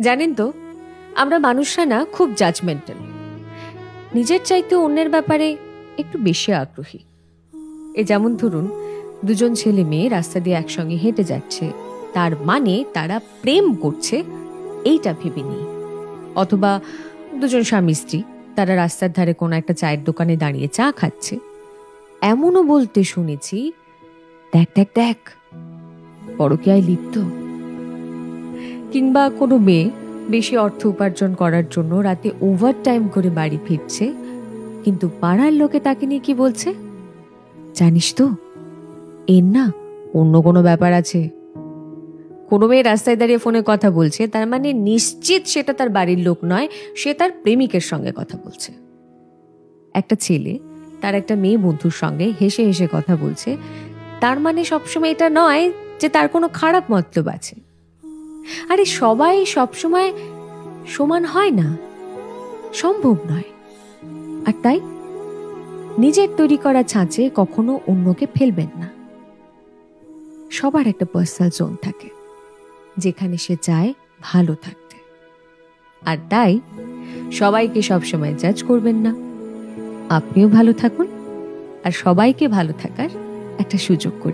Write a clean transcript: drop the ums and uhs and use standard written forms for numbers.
জানেন তো, আমরা মানুষরা না খুব জাজমেন্টাল, নিজের চাইতে অন্যের ব্যাপারে একটু বেশি আগ্রহী। যেমন ধরুন, দুজন ছেলে মেয়ে রাস্তা দিয়ে একসঙ্গে হেঁটে যাচ্ছে, তার মানে তারা প্রেম করছে এইটা ভেবে নিই। অথবা দুজন স্বামী স্ত্রী, তারা রাস্তার ধারে কোনো একটা চায়ের দোকানে দাঁড়িয়ে চা খাচ্ছে, এমনও বলতে শুনেছি, দেখ দেখ দেখ পরকীয়ায় লিপ্ত। কিংবা কোনো মেয়ে বেশি অর্থ উপার্জন করার জন্য রাতে ওভার টাইম করে বাড়ি ফিরছে, কিন্তু পাড়ার লোকে তাকে নিয়ে কি বলছে, জানিস তো এর না অন্য কোনো ব্যাপার আছে। কোনো মেয়ে রাস্তায় দাঁড়িয়ে ফোনে কথা বলছে, তার মানে নিশ্চিত সেটা তার বাড়ির লোক নয়, সে তার প্রেমিকের সঙ্গে কথা বলছে। একটা ছেলে তার একটা মেয়ে বন্ধুর সঙ্গে হেসে হেসে কথা বলছে, তার মানে সবসময় এটা নয় যে তার কোনো খারাপ মতলব আছে। আরে সবাই সবসময় সমান হয় না, সম্ভব নয়। আর তাই নিজের তৈরি করা ছাঁচে কখনো অন্যকে ফেলবেন না। সবার একটা পার্সোনাল জোন থাকে যেখানে সে চায় ভালো থাকতে, আর তাই সবাইকে সবসময় জাজ করবেন না। আপনিও ভালো থাকুন আর সবাইকে ভালো থাকার একটা সুযোগ করে